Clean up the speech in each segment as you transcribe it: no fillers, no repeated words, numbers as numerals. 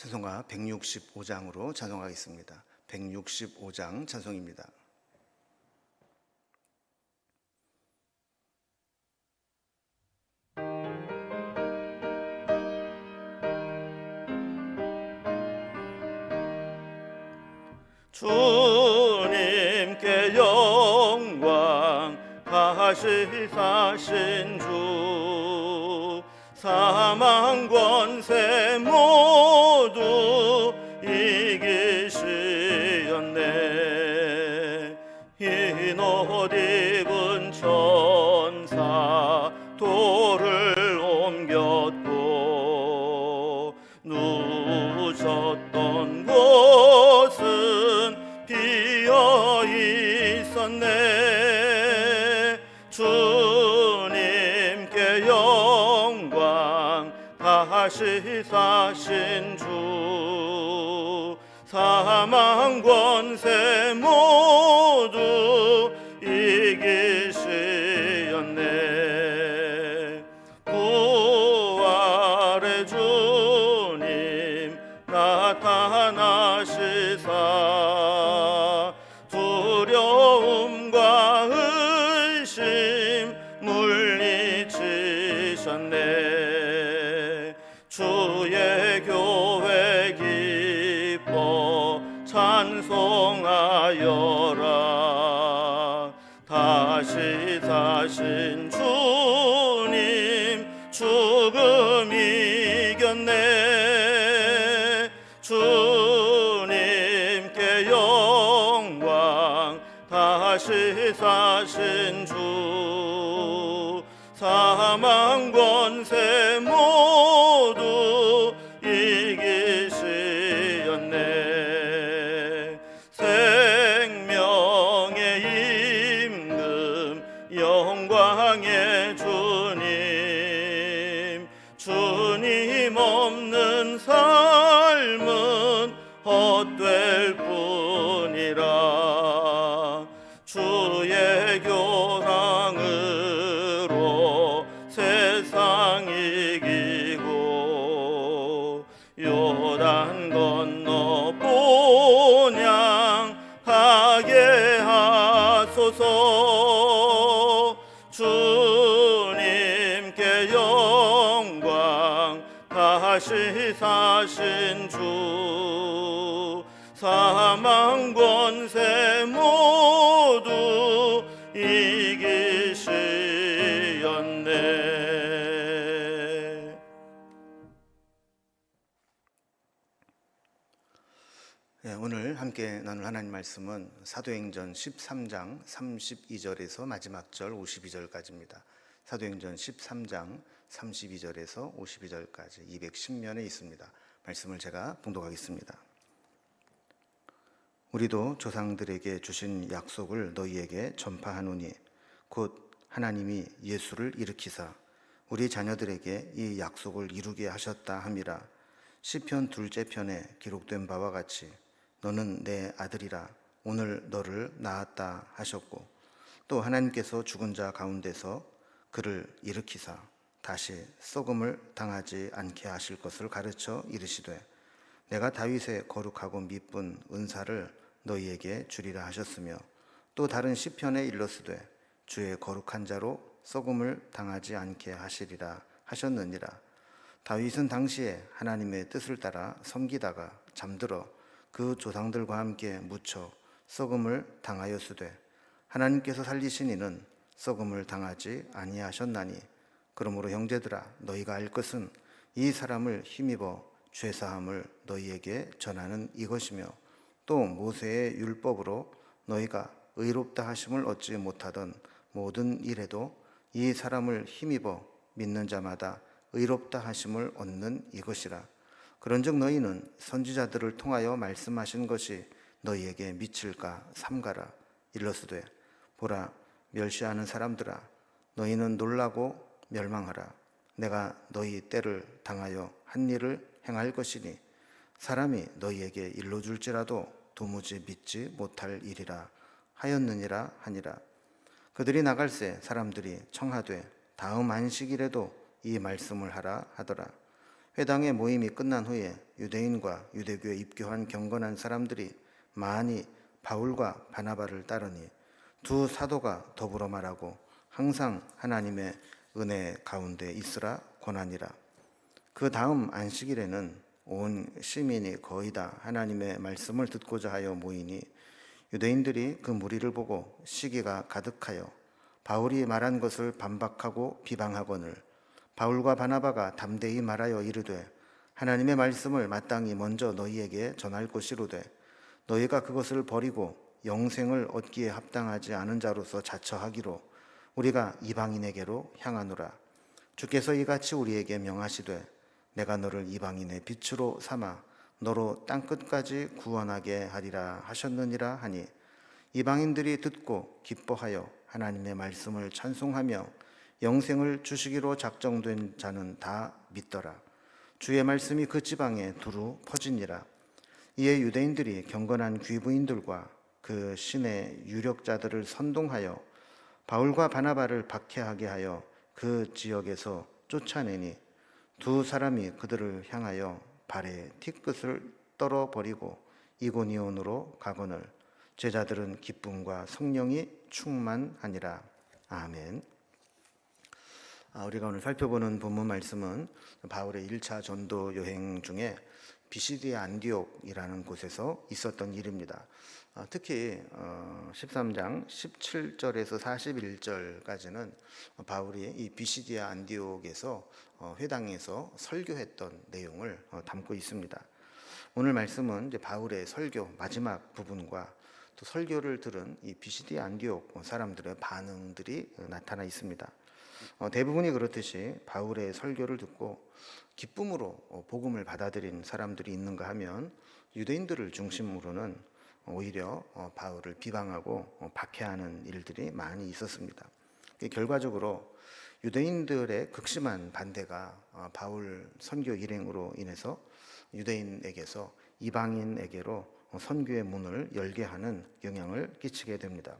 찬송가 165장으로 찬송하겠습니다. 165장 찬송입니다. 주님께 영광 다시 사신 주, 사망 권세 모두 이기시었네. 흰 옷 입은 천사 돌을 옮겼고, 누우셨던 곳은 비어 있었네. 주님께 영광 다시 사신 주, 사망 권세 모두 이기시었네. 부활의 주님 나타나시사 두려움과 의심 물리치셨네. 주의 교회 기뻐 찬송하여라. 다시 사신 주님 죽음 이겼네. 주님께 영광 다시 사신 주, 사망 권세 모두 이기시었네. 생명의 임금 영광의 주님, 주님 없는 삶은 헛될 뿐이라. 주의 교랑으로 세상 이기고, 요단 건너 본향 가게 하소서. 주님께 영광 다시 사신 주, 사망 권세 모두 이기시었네. 오늘 함께 나눌 하나님 말씀은 사도행전 13장 32절에서 마지막 절 52절까지입니다. 사도행전 13장 32절에서 52절까지 210면에 있습니다. 말씀을 제가 봉독하겠습니다. 우리도 조상들에게 주신 약속을 너희에게 전파하노니, 곧 하나님이 예수를 일으키사 우리 자녀들에게 이 약속을 이루게 하셨다 함이라. 시편 2째 편에 기록된 바와 같이 너는 내 아들이라, 오늘 너를 낳았다 하셨고, 또 하나님께서 죽은 자 가운데서 그를 일으키사 다시 썩음을 당하지 않게 하실 것을 가르쳐 이르시되, 내가 다윗의 거룩하고 미쁜 은사를 너희에게 주리라 하셨으며, 또 다른 시편에 일렀으되 주의 거룩한 자로 썩음을 당하지 않게 하시리라 하셨느니라. 다윗은 당시에 하나님의 뜻을 따라 섬기다가 잠들어 그 조상들과 함께 묻혀 썩음을 당하였으되, 하나님께서 살리신 이는 썩음을 당하지 아니하셨나니, 그러므로 형제들아 너희가 알 것은 이 사람을 힘입어 죄사함을 너희에게 전하는 이것이며, 또 모세의 율법으로 너희가 의롭다 하심을 얻지 못하던 모든 일에도 이 사람을 힘입어 믿는 자마다 의롭다 하심을 얻는 이것이라. 그런즉 너희는 선지자들을 통하여 말씀하신 것이 너희에게 미칠까 삼가라. 일러스되, 보라, 멸시하는 사람들아, 너희는 놀라고 멸망하라. 내가 너희 때를 당하여 한 일을 행할 것이니, 사람이 너희에게 일러줄지라도 도무지 믿지 못할 일이라 하였느니라 하니라. 그들이 나갈새 사람들이 청하되 다음 안식일에도 이 말씀을 하라 하더라. 회당의 모임이 끝난 후에 유대인과 유대교에 입교한 경건한 사람들이 많이 바울과 바나바를 따르니 두 사도가 더불어 말하고 항상 하나님의 은혜 가운데 있으라 권하니라. 그 다음 안식일에는 온 시민이 거의 다 하나님의 말씀을 듣고자 하여 모이니 유대인들이 그 무리를 보고 시기가 가득하여 바울이 말한 것을 반박하고 비방하거늘 바울과 바나바가 담대히 말하여 이르되 하나님의 말씀을 마땅히 먼저 너희에게 전할 것이로되 너희가 그것을 버리고 영생을 얻기에 합당하지 않은 자로서 자처하기로 우리가 이방인에게로 향하노라. 주께서 이같이 우리에게 명하시되 내가 너를 이방인의 빛으로 삼아 너로 땅끝까지 구원하게 하리라 하셨느니라 하니 이방인들이 듣고 기뻐하여 하나님의 말씀을 찬송하며 영생을 주시기로 작정된 자는 다 믿더라. 주의 말씀이 그 지방에 두루 퍼지니라. 이에 유대인들이 경건한 귀부인들과 그 신의 유력자들을 선동하여 바울과 바나바를 박해하게 하여 그 지역에서 쫓아내니 두 사람이 그들을 향하여 발에 티끝을 떨어버리고 이고니온으로 가거늘 제자들은 기쁨과 성령이 충만하니라. 아멘. 우리가 오늘 살펴보는 본문 말씀은 바울의 1차 전도 여행 중에 비시디아 안디옥이라는 곳에서 있었던 일입니다. 특히 13장 17절에서 41절까지는 바울이 이 비시디아 안디옥에서 회당에서 설교했던 내용을 담고 있습니다. 오늘 말씀은 이제 바울의 설교 마지막 부분과 또 설교를 들은 이 비시디아 안디옥 사람들의 반응들이 나타나 있습니다. 대부분이 그렇듯이 바울의 설교를 듣고 기쁨으로 복음을 받아들인 사람들이 있는가 하면 유대인들을 중심으로는 오히려 바울을 비방하고 박해하는 일들이 많이 있었습니다. 결과적으로 유대인들의 극심한 반대가 바울 선교 일행으로 인해서 유대인에게서 이방인에게로 선교의 문을 열게 하는 영향을 끼치게 됩니다.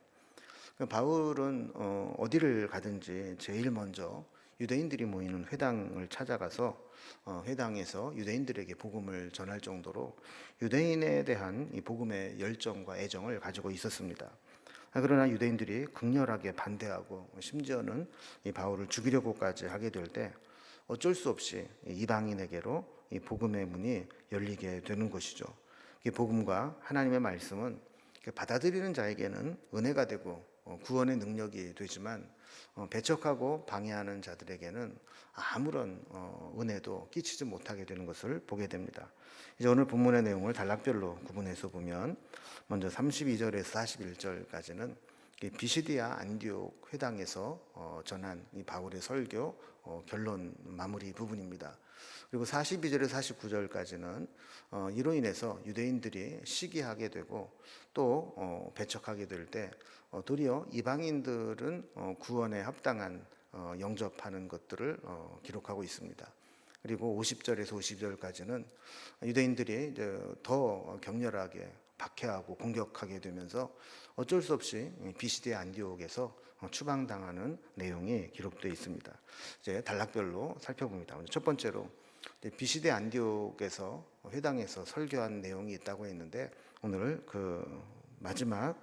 바울은 어디를 가든지 제일 먼저 유대인들이 모이는 회당을 찾아가서 회당에서 유대인들에게 복음을 전할 정도로 유대인에 대한 이 복음의 열정과 애정을 가지고 있었습니다. 그러나 유대인들이 극렬하게 반대하고 심지어는 이 바울을 죽이려고까지 하게 될 때 어쩔 수 없이 이방인에게로 이 복음의 문이 열리게 되는 것이죠. 이 복음과 하나님의 말씀은 받아들이는 자에게는 은혜가 되고 구원의 능력이 되지만 배척하고 방해하는 자들에게는 아무런 은혜도 끼치지 못하게 되는 것을 보게 됩니다. 이제 오늘 본문의 내용을 단락별로 구분해서 보면 먼저 32절에서 41절까지는 비시디아 안디옥 회당에서 전한 이 바울의 설교 결론 마무리 부분입니다. 그리고 42절에서 49절까지는 이로 인해서 유대인들이 시기하게 되고 또 배척하게 될 때 도리어 이방인들은 구원에 합당한 영접하는 것들을 기록하고 있습니다. 그리고 50절에서 52절까지는 유대인들이 더 격렬하게 박해하고 공격하게 되면서 어쩔 수 없이 비시디아 안디옥에서 추방당하는 내용이 기록되어 있습니다. 이제 단락별로 살펴봅니다. 첫 번째로 비시디아 안디옥에서 회당에서 설교한 내용이 있다고 했는데 오늘 그 마지막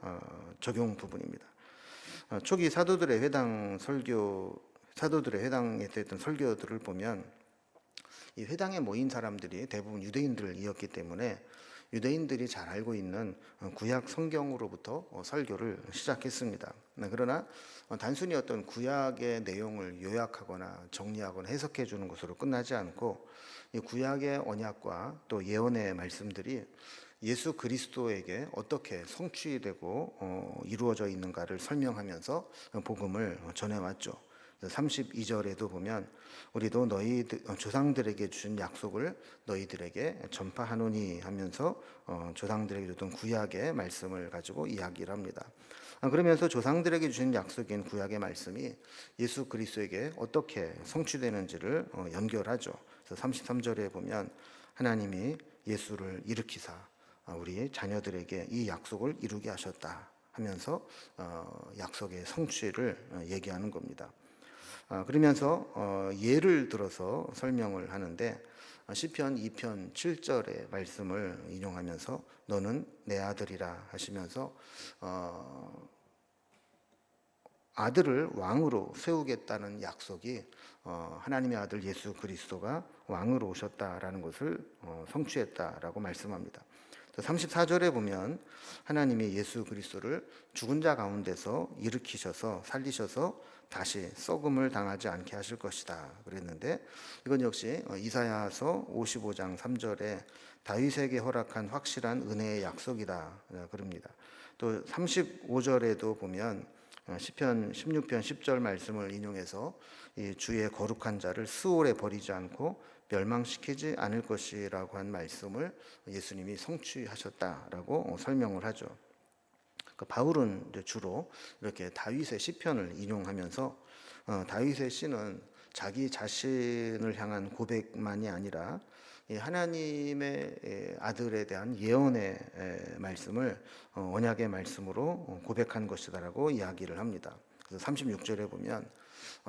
적용 부분입니다. 초기 사도들의 회당에 됐던 설교들을 보면 이 회당에 모인 사람들이 대부분 유대인들이었기 때문에 유대인들이 잘 알고 있는 구약 성경으로부터 설교를 시작했습니다. 그러나 단순히 어떤 구약의 내용을 요약하거나 정리하거나 해석해 주는 것으로 끝나지 않고 이 구약의 언약과 또 예언의 말씀들이 예수 그리스도에게 어떻게 성취되고 이루어져 있는가를 설명하면서 복음을 전해왔죠. 32절에도 보면 우리도 너희 조상들에게 주신 약속을 너희들에게 전파하노니 하면서 조상들에게 줬던 구약의 말씀을 가지고 이야기를 합니다. 그러면서 조상들에게 주신 약속인 구약의 말씀이 예수 그리스도에게 어떻게 성취되는지를 연결하죠. 그래서 33절에 보면 하나님이 예수를 일으키사 우리 자녀들에게 이 약속을 이루게 하셨다 하면서 약속의 성취를 얘기하는 겁니다. 그러면서 예를 들어서 설명을 하는데 시편 2편 7절의 말씀을 인용하면서 너는 내 아들이라 하시면서 아들을 왕으로 세우겠다는 약속이 하나님의 아들 예수 그리스도가 왕으로 오셨다라는 것을 성취했다라고 말씀합니다. 34절에 보면 하나님이 예수 그리스도를 죽은 자 가운데서 일으키셔서 살리셔서 다시 썩음을 당하지 않게 하실 것이다 그랬는데, 이건 역시 이사야서 55장 3절에 다윗에게 허락한 확실한 은혜의 약속이다 그럽니다. 또 35절에도 보면 시편 16편 10절 말씀을 인용해서 이 주의 거룩한 자를 스올에 버리지 않고 멸망시키지 않을 것이라고 한 말씀을 예수님이 성취하셨다라고 설명을 하죠. 바울은 주로 이렇게 다윗의 시편을 인용하면서 다윗의 시는 자기 자신을 향한 고백만이 아니라 하나님의 아들에 대한 예언의 말씀을 언약의 말씀으로 고백한 것이다라고 이야기를 합니다. 그래서 36절에 보면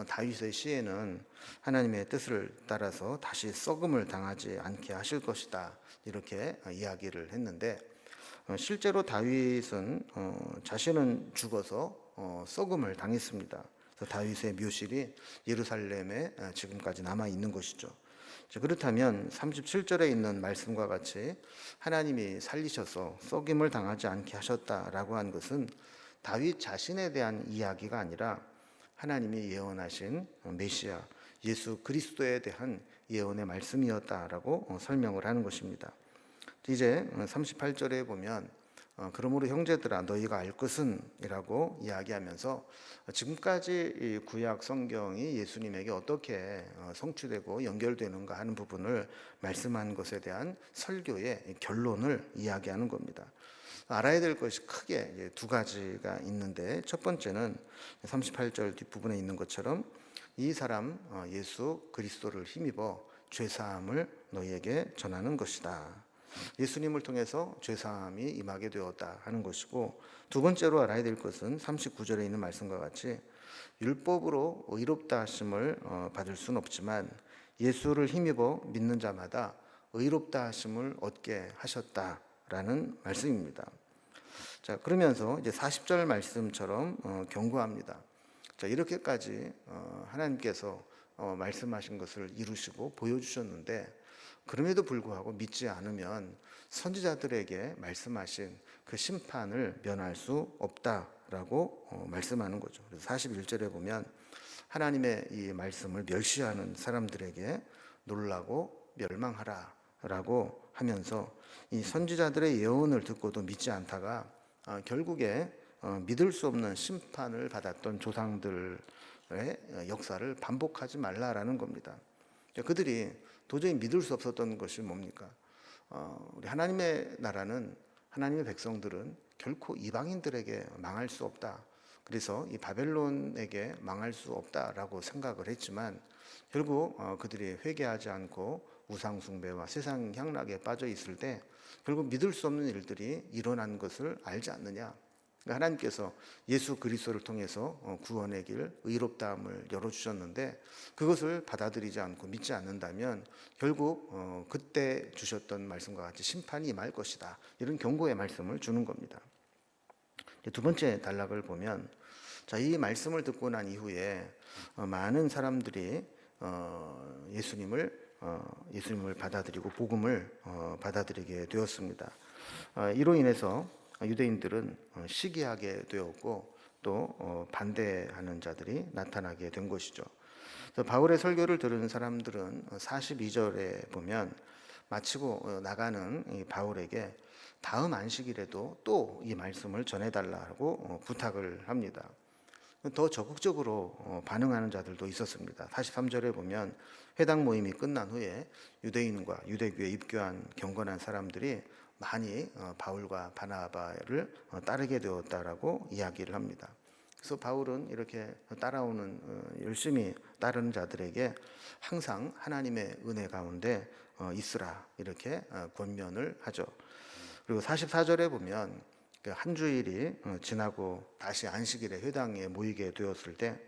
다윗의 시에는 하나님의 뜻을 따라서 다시 썩음을 당하지 않게 하실 것이다 이렇게 이야기를 했는데, 실제로 다윗은 자신은 죽어서 썩음을 당했습니다. 그래서 다윗의 묘실이 예루살렘에 지금까지 남아 있는 것이죠. 그렇다면 37절에 있는 말씀과 같이 하나님이 살리셔서 썩임을 당하지 않게 하셨다라고 한 것은 다윗 자신에 대한 이야기가 아니라 하나님이 예언하신 메시아 예수 그리스도에 대한 예언의 말씀이었다라고 설명을 하는 것입니다. 이제 38절에 보면 그러므로 형제들아 너희가 알 것은 이라고 이야기하면서 지금까지 이 구약 성경이 예수님에게 어떻게 성취되고 연결되는가 하는 부분을 말씀한 것에 대한 설교의 결론을 이야기하는 겁니다. 알아야 될 것이 크게 두 가지가 있는데, 첫 번째는 38절 뒷부분에 있는 것처럼 이 사람 예수 그리스도를 힘입어 죄사함을 너희에게 전하는 것이다. 예수님을 통해서 죄사함이 임하게 되었다 하는 것이고, 두 번째로 알아야 될 것은 39절에 있는 말씀과 같이 율법으로 의롭다 하심을 받을 수는 없지만 예수를 힘입어 믿는 자마다 의롭다 하심을 얻게 하셨다라는 말씀입니다. 자, 그러면서 이제 40절 말씀처럼 경고합니다. 자, 이렇게까지 하나님께서 말씀하신 것을 이루시고 보여주셨는데, 그럼에도 불구하고 믿지 않으면 선지자들에게 말씀하신 그 심판을 면할 수 없다라고 말씀하는 거죠. 그래서 41절에 보면 하나님의 이 말씀을 멸시하는 사람들에게 놀라고 멸망하라라고 하면서 이 선지자들의 예언을 듣고도 믿지 않다가 결국에 믿을 수 없는 심판을 받았던 조상들의 역사를 반복하지 말라라는 겁니다. 그들이 도저히 믿을 수 없었던 것이 뭡니까? 우리 하나님의 나라는, 하나님의 백성들은 결코 이방인들에게 망할 수 없다. 그래서 이 바벨론에게 망할 수 없다라고 생각을 했지만 결국 그들이 회개하지 않고 우상 숭배와 세상 향락에 빠져 있을 때 결국 믿을 수 없는 일들이 일어난 것을 알지 않느냐. 하나님께서 예수 그리스도를 통해서 구원의 길, 의롭다함을 열어주셨는데 그것을 받아들이지 않고 믿지 않는다면 결국 그때 주셨던 말씀과 같이 심판이 임할 것이다. 이런 경고의 말씀을 주는 겁니다. 두 번째 단락을 보면, 자, 이 말씀을 듣고 난 이후에 많은 사람들이 예수님을 받아들이고 복음을 받아들이게 되었습니다. 이로 인해서 유대인들은 시기하게 되었고 또 반대하는 자들이 나타나게 된 것이죠. 바울의 설교를 들은 사람들은 42절에 보면 마치고 나가는 이 바울에게 다음 안식일에도 또 이 말씀을 전해달라고 부탁을 합니다. 더 적극적으로 반응하는 자들도 있었습니다. 43절에 보면 회당 모임이 끝난 후에 유대인과 유대교에 입교한 경건한 사람들이 많이 바울과 바나바를 따르게 되었다라고 이야기를 합니다. 그래서 바울은 이렇게 따라오는 열심히 따르는 자들에게 항상 하나님의 은혜 가운데 있으라 이렇게 권면을 하죠. 그리고 44절에 보면 한 주일이 지나고 다시 안식일에 회당에 모이게 되었을 때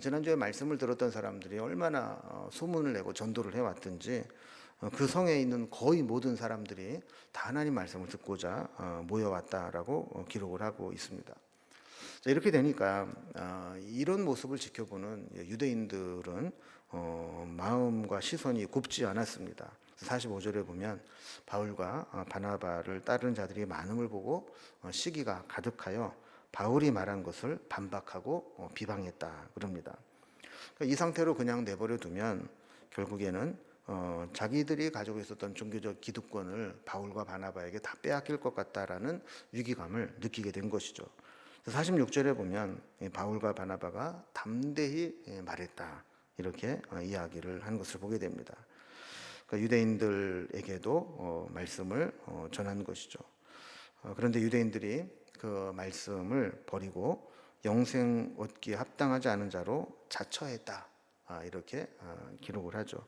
지난주에 말씀을 들었던 사람들이 얼마나 소문을 내고 전도를 해왔든지 그 성에 있는 거의 모든 사람들이 다 하나님 말씀을 듣고자 모여왔다라고 기록을 하고 있습니다. 자, 이렇게 되니까 이런 모습을 지켜보는 유대인들은 마음과 시선이 곱지 않았습니다. 45절에 보면 바울과 바나바를 따르는 자들이 많음을 보고 시기가 가득하여 바울이 말한 것을 반박하고 비방했다 그럽니다. 이 상태로 그냥 내버려 두면 결국에는 자기들이 가지고 있었던 종교적 기득권을 바울과 바나바에게 다 빼앗길 것 같다라는 위기감을 느끼게 된 것이죠. 46절에 보면 바울과 바나바가 담대히 말했다 이렇게 이야기를 한 것을 보게 됩니다. 그러니까 유대인들에게도 말씀을 전한 것이죠. 그런데 유대인들이 그 말씀을 버리고 영생 얻기에 합당하지 않은 자로 자처했다 이렇게 기록을 하죠.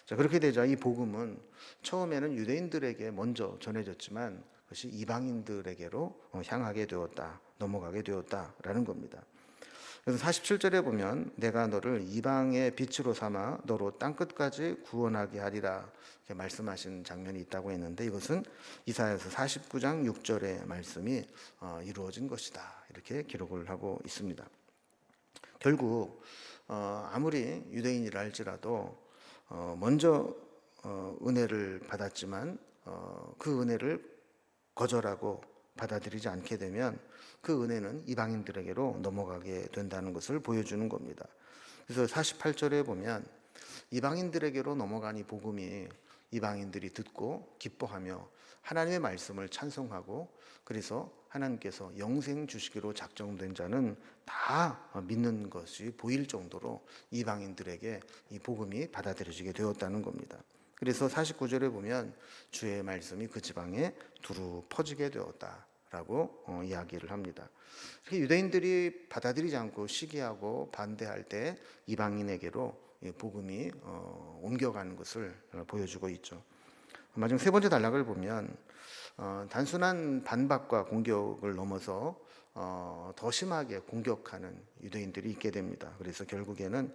자, 그렇게 되자 이 복음은 처음에는 유대인들에게 먼저 전해졌지만 그것이 이방인들에게로 향하게 되었다, 넘어가게 되었다라는 겁니다. 그래서 47절에 보면 내가 너를 이방의 빛으로 삼아 너로 땅끝까지 구원하게 하리라 이렇게 말씀하신 장면이 있다고 했는데 이것은 이사야서 49장 6절의 말씀이 이루어진 것이다 이렇게 기록을 하고 있습니다. 결국 아무리 유대인이라 할지라도 먼저 은혜를 받았지만 그 은혜를 거절하고 받아들이지 않게 되면 그 은혜는 이방인들에게로 넘어가게 된다는 것을 보여주는 겁니다. 그래서 48절에 보면 이방인들에게로 넘어간 이 복음이 이방인들이 듣고 기뻐하며 하나님의 말씀을 찬송하고 그래서 하나님께서 영생 주시기로 작정된 자는 다 믿는 것이 보일 정도로 이방인들에게 이 복음이 받아들여지게 되었다는 겁니다. 그래서 49절에 보면 주의 말씀이 그 지방에 두루 퍼지게 되었다라고 이야기를 합니다. 유대인들이 받아들이지 않고 시기하고 반대할 때 이방인에게로 복음이 옮겨가는 것을 보여주고 있죠. 마지막 세 번째 단락을 보면 단순한 반박과 공격을 넘어서 더 심하게 공격하는 유대인들이 있게 됩니다. 그래서 결국에는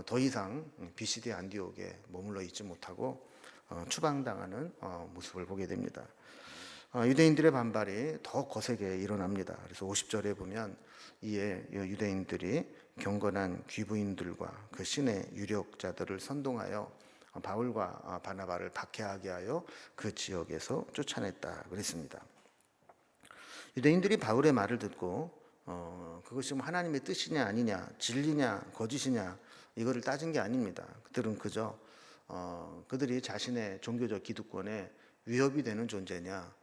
더 이상 비시디 안디옥에 머물러 있지 못하고 추방당하는 모습을 보게 됩니다. 유대인들의 반발이 더 거세게 일어납니다. 그래서 50절에 보면 이에 유대인들이 경건한 귀부인들과 그 신의 유력자들을 선동하여 바울과 바나바를 박해하게 하여 그 지역에서 쫓아냈다 그랬습니다. 유대인들이 바울의 말을 듣고 그것이 하나님의 뜻이냐 아니냐, 진리냐 거짓이냐 이거를 따진 게 아닙니다. 그들은 그저 그들이 자신의 종교적 기득권에 위협이 되는 존재냐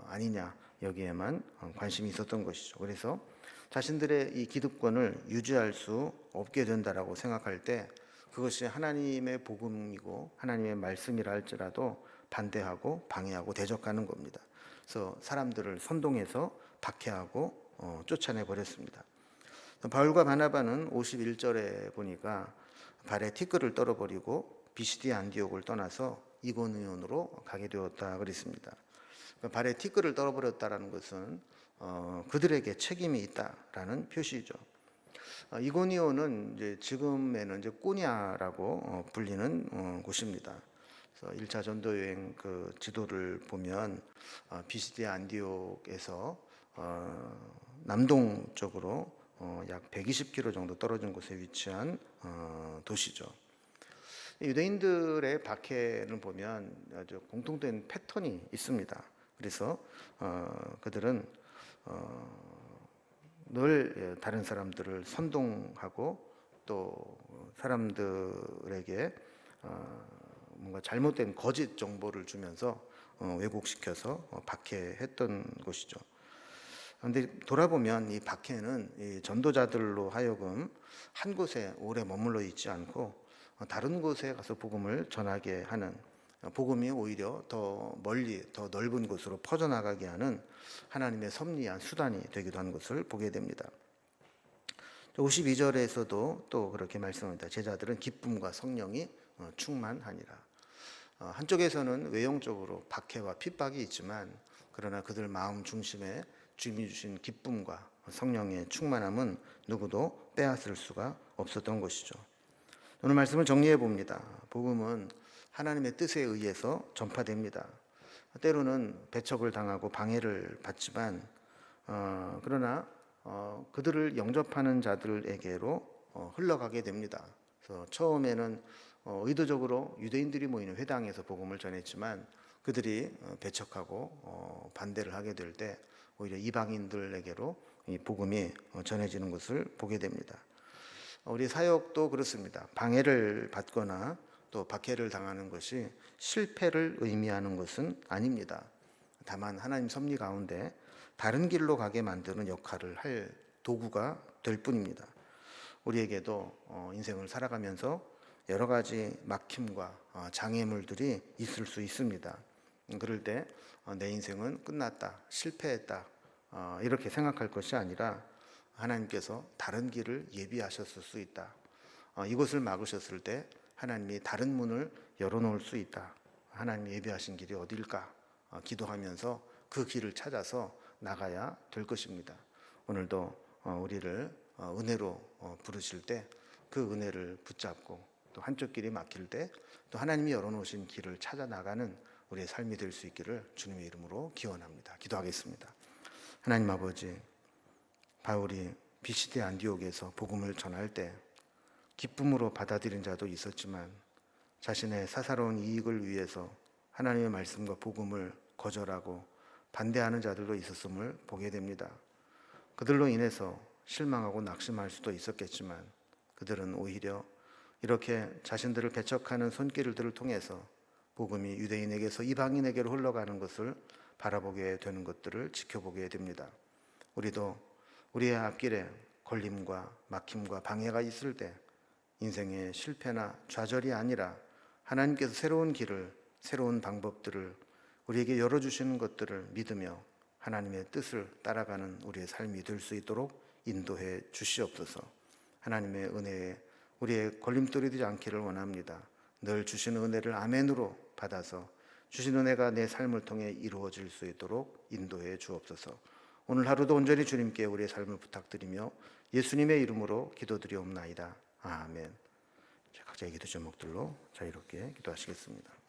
아니냐 여기에만 관심이 있었던 것이죠. 그래서 자신들의 이 기득권을 유지할 수 없게 된다라고 생각할 때 그것이 하나님의 복음이고 하나님의 말씀이라 할지라도 반대하고 방해하고 대적하는 겁니다. 그래서 사람들을 선동해서 박해하고 쫓아내 버렸습니다. 바울과 바나바는 51절에 보니까 발에 티끌을 떨어버리고 비시디 안디옥을 떠나서 이고니온으로 가게 되었다 그랬습니다. 발에 티끌을 떨어버렸다라는 것은 그들에게 책임이 있다라는 표시죠. 이고니온은 이제 지금에는 이제 꼬냐라고 불리는 곳입니다. 그래서 1차 전도 여행 그 지도를 보면 비시디 안디옥에서 남동쪽으로 약 120km 정도 떨어진 곳에 위치한 도시죠. 유대인들의 박해를 보면 아주 공통된 패턴이 있습니다. 그래서 그들은 늘 다른 사람들을 선동하고 또 사람들에게 뭔가 잘못된 거짓 정보를 주면서 왜곡시켜서 박해했던 것이죠. 그런데 돌아보면 이 박해는 이 전도자들로 하여금 한 곳에 오래 머물러 있지 않고 다른 곳에 가서 복음을 전하게 하는, 복음이 오히려 더 멀리 더 넓은 곳으로 퍼져나가게 하는 하나님의 섭리한 수단이 되기도 한 것을 보게 됩니다. 52절에서도 또 그렇게 말씀합니다. 제자들은 기쁨과 성령이 충만하니라. 한쪽에서는 외형적으로 박해와 핍박이 있지만 그러나 그들 마음 중심에 주님이 주신 기쁨과 성령의 충만함은 누구도 빼앗을 수가 없었던 것이죠. 오늘 말씀을 정리해 봅니다. 복음은 하나님의 뜻에 의해서 전파됩니다. 때로는 배척을 당하고 방해를 받지만 그러나 그들을 영접하는 자들에게로 흘러가게 됩니다. 그래서 처음에는 의도적으로 유대인들이 모이는 회당에서 복음을 전했지만 그들이 배척하고 반대를 하게 될 때 오히려 이방인들에게로 이 복음이 전해지는 것을 보게 됩니다. 우리 사역도 그렇습니다. 방해를 받거나 또 박해를 당하는 것이 실패를 의미하는 것은 아닙니다. 다만 하나님 섭리 가운데 다른 길로 가게 만드는 역할을 할 도구가 될 뿐입니다. 우리에게도 인생을 살아가면서 여러 가지 막힘과 장애물들이 있을 수 있습니다. 그럴 때 내 인생은 끝났다, 실패했다 이렇게 생각할 것이 아니라 하나님께서 다른 길을 예비하셨을 수 있다. 이것을 막으셨을 때 하나님이 다른 문을 열어놓을 수 있다. 하나님이 예비하신 길이 어딜까? 기도하면서 그 길을 찾아서 나가야 될 것입니다. 오늘도 우리를 은혜로 부르실 때 그 은혜를 붙잡고 또 한쪽 길이 막힐 때 또 하나님이 열어놓으신 길을 찾아 나가는 우리의 삶이 될 수 있기를 주님의 이름으로 기원합니다. 기도하겠습니다. 하나님 아버지, 바울이 비시대 안디옥에서 복음을 전할 때 기쁨으로 받아들인 자도 있었지만 자신의 사사로운 이익을 위해서 하나님의 말씀과 복음을 거절하고 반대하는 자들도 있었음을 보게 됩니다. 그들로 인해서 실망하고 낙심할 수도 있었겠지만 그들은 오히려 이렇게 자신들을 배척하는 손길들을 통해서 복음이 유대인에게서 이방인에게로 흘러가는 것을 바라보게 되는 것들을 지켜보게 됩니다. 우리도 우리의 앞길에 걸림과 막힘과 방해가 있을 때 인생의 실패나 좌절이 아니라 하나님께서 새로운 길을, 새로운 방법들을 우리에게 열어주시는 것들을 믿으며 하나님의 뜻을 따라가는 우리의 삶이 될 수 있도록 인도해 주시옵소서. 하나님의 은혜에 우리의 걸림돌이 되지 않기를 원합니다. 늘 주시는 은혜를 아멘으로 받아서 주신 은혜가 내 삶을 통해 이루어질 수 있도록 인도해 주옵소서. 오늘 하루도 온전히 주님께 우리의 삶을 부탁드리며 예수님의 이름으로 기도드리옵나이다. 아멘. 각자의 기도 제목들로 자유롭게 기도하시겠습니다.